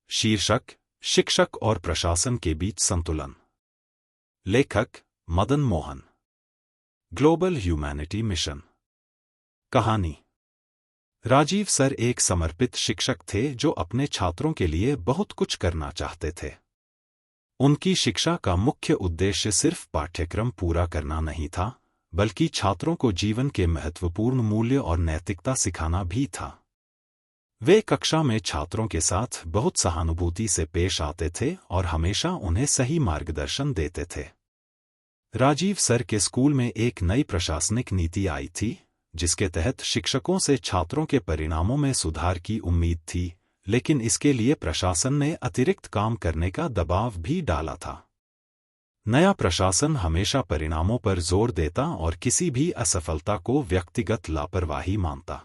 शीर्षक: शिक्षक और प्रशासन के बीच संतुलन। लेखक: Madan Mohan. Global humanity mission. कहानी: राजीव सर एक समर्पित शिक्षक थे जो अपने छात्रों के लिए बहुत कुछ करना चाहते थे। उनकी शिक्षा का मुख्य उद्देश्य सिर्फ पाठ्यक्रम पूरा करना नहीं था, बल्कि छात्रों को जीवन के महत्वपूर्ण मूल्य और नैतिकता सिखाना भी था। वे कक्षा में छात्रों के साथ बहुत सहानुभूति से पेश आते थे और हमेशा उन्हें सही मार्गदर्शन देते थे। राजीव सर के स्कूल में एक नई प्रशासनिक नीति आई थी, जिसके तहत शिक्षकों से छात्रों के परिणामों में सुधार की उम्मीद थी, लेकिन इसके लिए प्रशासन ने अतिरिक्त काम करने का दबाव भी डाला था। नया प्रशासन हमेशा परिणामों पर जोर देता और किसी भी असफलता को व्यक्तिगत लापरवाही मानता।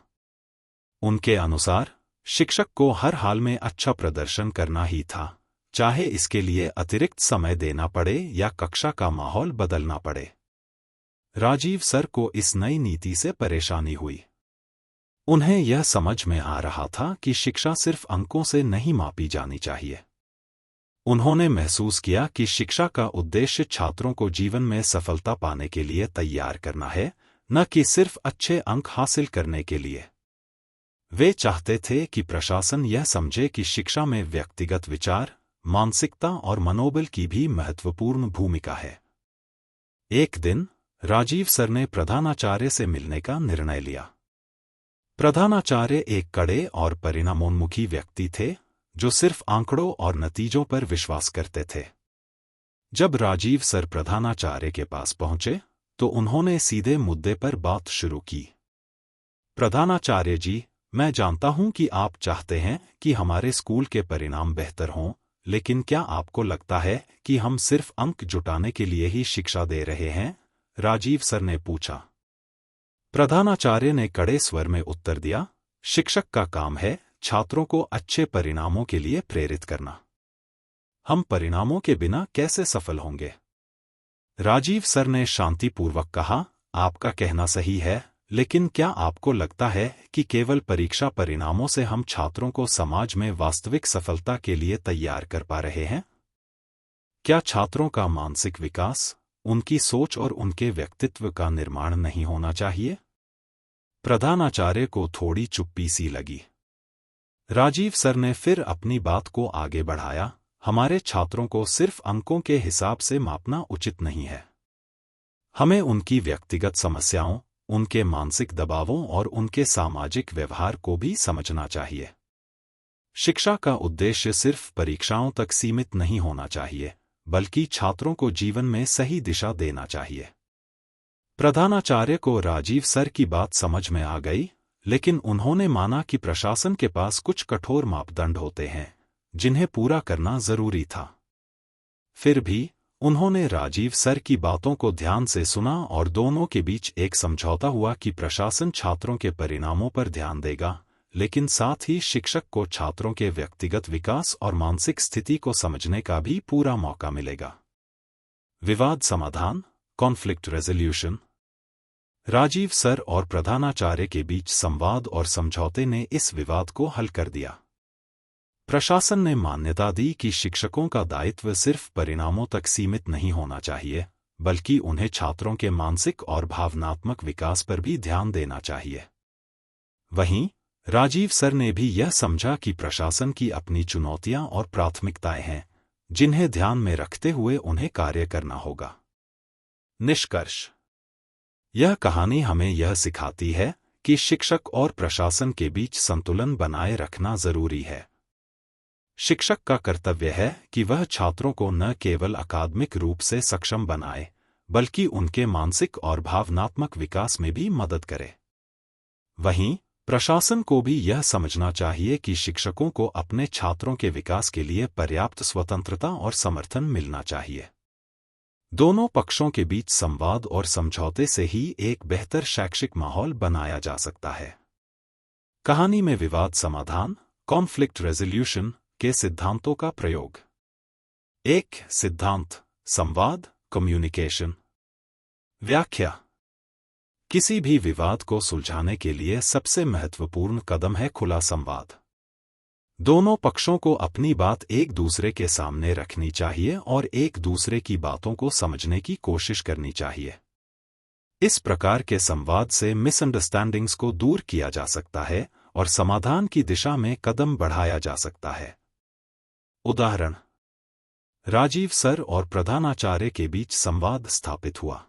उनके अनुसार शिक्षक को हर हाल में अच्छा प्रदर्शन करना ही था, चाहे इसके लिए अतिरिक्त समय देना पड़े या कक्षा का माहौल बदलना पड़े। राजीव सर को इस नई नीति से परेशानी हुई। उन्हें यह समझ में आ रहा था कि शिक्षा सिर्फ अंकों से नहीं मापी जानी चाहिए। उन्होंने महसूस किया कि शिक्षा का उद्देश्य छात्रों को जीवन में सफलता पाने के लिए तैयार करना है, न कि सिर्फ अच्छे अंक हासिल करने के लिए। वे चाहते थे कि प्रशासन यह समझे कि शिक्षा में व्यक्तिगत विचार, मानसिकता और मनोबल की भी महत्वपूर्ण भूमिका है। एक दिन राजीव सर ने प्रधानाचार्य से मिलने का निर्णय लिया। प्रधानाचार्य एक कड़े और परिणामोन्मुखी व्यक्ति थे, जो सिर्फ आंकड़ों और नतीजों पर विश्वास करते थे। जब राजीव सर प्रधानाचार्य के पास पहुंचे, तो उन्होंने सीधे मुद्दे पर बात शुरू की। प्रधानाचार्य जी, मैं जानता हूं कि आप चाहते हैं कि हमारे स्कूल के परिणाम बेहतर हों, लेकिन क्या आपको लगता है कि हम सिर्फ अंक जुटाने के लिए ही शिक्षा दे रहे हैं? राजीव सर ने पूछा। प्रधानाचार्य ने कड़े स्वर में उत्तर दिया, शिक्षक का काम है छात्रों को अच्छे परिणामों के लिए प्रेरित करना। हम परिणामों के बिना कैसे सफल होंगे? राजीव सर ने शांतिपूर्वक कहा, आपका कहना सही है, लेकिन क्या आपको लगता है कि केवल परीक्षा परिणामों से हम छात्रों को समाज में वास्तविक सफलता के लिए तैयार कर पा रहे हैं? क्या छात्रों का मानसिक विकास, उनकी सोच और उनके व्यक्तित्व का निर्माण नहीं होना चाहिए? प्रधानाचार्य को थोड़ी चुप्पी सी लगी। राजीव सर ने फिर अपनी बात को आगे बढ़ाया, हमारे छात्रों को सिर्फ अंकों के हिसाब से मापना उचित नहीं है। हमें उनकी व्यक्तिगत समस्याओं, उनके मानसिक दबावों और उनके सामाजिक व्यवहार को भी समझना चाहिए। शिक्षा का उद्देश्य सिर्फ परीक्षाओं तक सीमित नहीं होना चाहिए, बल्कि छात्रों को जीवन में सही दिशा देना चाहिए। प्रधानाचार्य को राजीव सर की बात समझ में आ गई, लेकिन उन्होंने माना कि प्रशासन के पास कुछ कठोर मापदंड होते हैं, जिन्हें पूरा करना जरूरी था। फिर भी उन्होंने राजीव सर की बातों को ध्यान से सुना और दोनों के बीच एक समझौता हुआ कि प्रशासन छात्रों के परिणामों पर ध्यान देगा, लेकिन साथ ही शिक्षक को छात्रों के व्यक्तिगत विकास और मानसिक स्थिति को समझने का भी पूरा मौका मिलेगा। विवाद समाधान, कॉन्फ्लिक्ट रेजोल्यूशन। राजीव सर और प्रधानाचार्य के बीच संवाद और समझौते ने इस विवाद को हल कर दिया। प्रशासन ने मान्यता दी कि शिक्षकों का दायित्व सिर्फ परिणामों तक सीमित नहीं होना चाहिए, बल्कि उन्हें छात्रों के मानसिक और भावनात्मक विकास पर भी ध्यान देना चाहिए। वहीं राजीव सर ने भी यह समझा कि प्रशासन की अपनी चुनौतियां और प्राथमिकताएं हैं, जिन्हें ध्यान में रखते हुए उन्हें कार्य करना होगा। निष्कर्ष: यह कहानी हमें यह सिखाती है कि शिक्षक और प्रशासन के बीच संतुलन बनाए रखना जरूरी है। शिक्षक का कर्तव्य है कि वह छात्रों को न केवल अकादमिक रूप से सक्षम बनाए, बल्कि उनके मानसिक और भावनात्मक विकास में भी मदद करे। वहीं प्रशासन को भी यह समझना चाहिए कि शिक्षकों को अपने छात्रों के विकास के लिए पर्याप्त स्वतंत्रता और समर्थन मिलना चाहिए। दोनों पक्षों के बीच संवाद और समझौते से ही एक बेहतर शैक्षिक माहौल बनाया जा सकता है। कहानी में विवाद समाधान, कॉन्फ्लिक्ट रेजोल्यूशन के सिद्धांतों का प्रयोग। एक सिद्धांत, संवाद, कम्युनिकेशन। व्याख्या: किसी भी विवाद को सुलझाने के लिए सबसे महत्वपूर्ण कदम है खुला संवाद। दोनों पक्षों को अपनी बात एक दूसरे के सामने रखनी चाहिए और एक दूसरे की बातों को समझने की कोशिश करनी चाहिए। इस प्रकार के संवाद से मिसअंडरस्टैंडिंग्स को दूर किया जा सकता है और समाधान की दिशा में कदम बढ़ाया जा सकता है। उदाहरण: राजीव सर और प्रधानाचार्य के बीच संवाद स्थापित हुआ।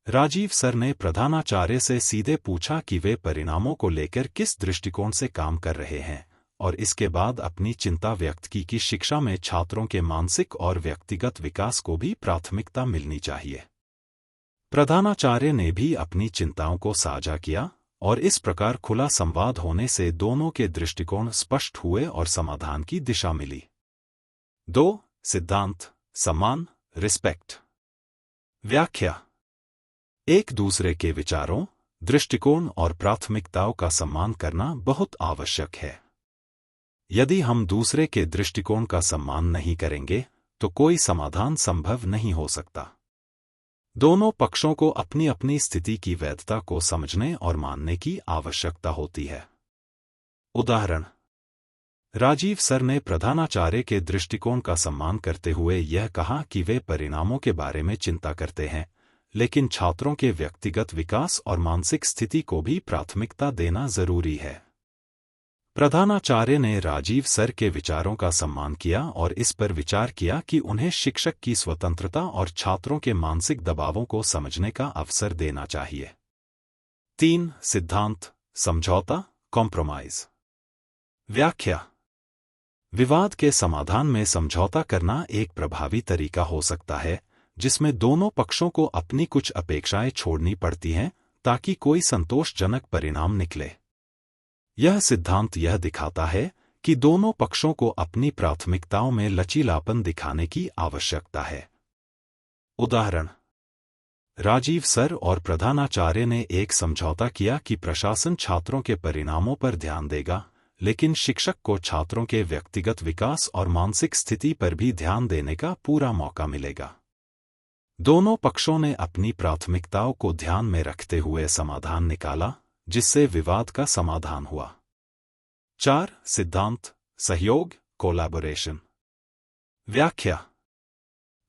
राजीव सर ने प्रधानाचार्य से सीधे पूछा कि वे परिणामों को लेकर किस दृष्टिकोण से काम कर रहे हैं, और इसके बाद अपनी चिंता व्यक्त की कि शिक्षा में छात्रों के मानसिक और व्यक्तिगत विकास को भी प्राथमिकता मिलनी चाहिए। प्रधानाचार्य ने भी अपनी चिंताओं को साझा किया और इस प्रकार खुला संवाद होने से दोनों के दृष्टिकोण स्पष्ट हुए और समाधान की दिशा मिली। 2. सिद्धांत, सम्मान, रिस्पेक्ट। व्याख्या: एक दूसरे के विचारों, दृष्टिकोण और प्राथमिकताओं का सम्मान करना बहुत आवश्यक है। यदि हम दूसरे के दृष्टिकोण का सम्मान नहीं करेंगे तो कोई समाधान संभव नहीं हो सकता। दोनों पक्षों को अपनी अपनी स्थिति की वैधता को समझने और मानने की आवश्यकता होती है। उदाहरण: राजीव सर ने प्रधानाचार्य के दृष्टिकोण का सम्मान करते हुए यह कहा कि वे परिणामों के बारे में चिंता करते हैं, लेकिन छात्रों के व्यक्तिगत विकास और मानसिक स्थिति को भी प्राथमिकता देना जरूरी है। प्रधानाचार्य ने राजीव सर के विचारों का सम्मान किया और इस पर विचार किया कि उन्हें शिक्षक की स्वतंत्रता और छात्रों के मानसिक दबावों को समझने का अवसर देना चाहिए। 3. सिद्धांत, समझौता, कॉम्प्रोमाइज। व्याख्या: विवाद के समाधान में समझौता करना एक प्रभावी तरीका हो सकता है जिसमें दोनों पक्षों को अपनी कुछ अपेक्षाएं छोड़नी पड़ती हैं ताकि कोई संतोषजनक परिणाम निकले। यह सिद्धांत यह दिखाता है कि दोनों पक्षों को अपनी प्राथमिकताओं में लचीलापन दिखाने की आवश्यकता है। उदाहरण: राजीव सर और प्रधानाचार्य ने एक समझौता किया कि प्रशासन छात्रों के परिणामों पर ध्यान देगा, लेकिन शिक्षक को छात्रों के व्यक्तिगत विकास और मानसिक स्थिति पर भी ध्यान देने का पूरा मौका मिलेगा। दोनों पक्षों ने अपनी प्राथमिकताओं को ध्यान में रखते हुए समाधान निकाला, जिससे विवाद का समाधान हुआ। 4. सिद्धांत, सहयोग, कोलैबोरेशन। व्याख्या: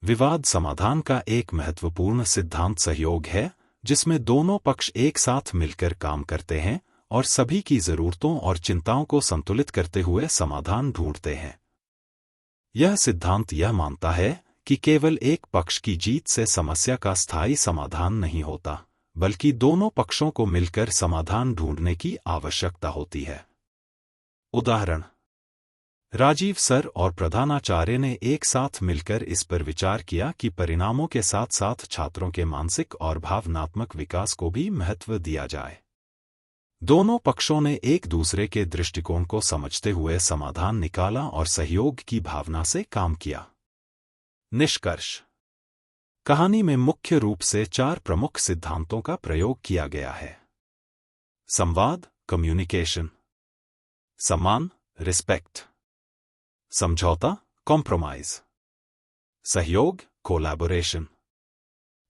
विवाद समाधान का एक महत्वपूर्ण सिद्धांत सहयोग है, जिसमें दोनों पक्ष एक साथ मिलकर काम करते हैं और सभी की जरूरतों और चिंताओं को संतुलित करते हुए समाधान ढूंढते हैं। यह सिद्धांत यह मानता है कि केवल एक पक्ष की जीत से समस्या का स्थायी समाधान नहीं होता, बल्कि दोनों पक्षों को मिलकर समाधान ढूंढने की आवश्यकता होती है। उदाहरण: राजीव सर और प्रधानाचार्य ने एक साथ मिलकर इस पर विचार किया कि परिणामों के साथ साथ छात्रों के मानसिक और भावनात्मक विकास को भी महत्व दिया जाए। दोनों पक्षों ने एक दूसरे के दृष्टिकोण को समझते हुए समाधान निकाला और सहयोग की भावना से काम किया। निष्कर्ष: कहानी में मुख्य रूप से 4 प्रमुख सिद्धांतों का प्रयोग किया गया है। संवाद, कम्युनिकेशन; सम्मान, रिस्पेक्ट; समझौता, कॉम्प्रोमाइज; सहयोग, कोलैबोरेशन।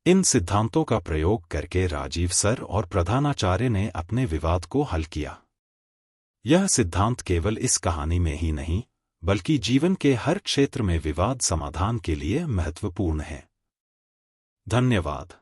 इन सिद्धांतों का प्रयोग करके राजीव सर और प्रधानाचार्य ने अपने विवाद को हल किया। यह सिद्धांत केवल इस कहानी में ही नहीं, बल्कि जीवन के हर क्षेत्र में विवाद समाधान के लिए महत्वपूर्ण है। धन्यवाद।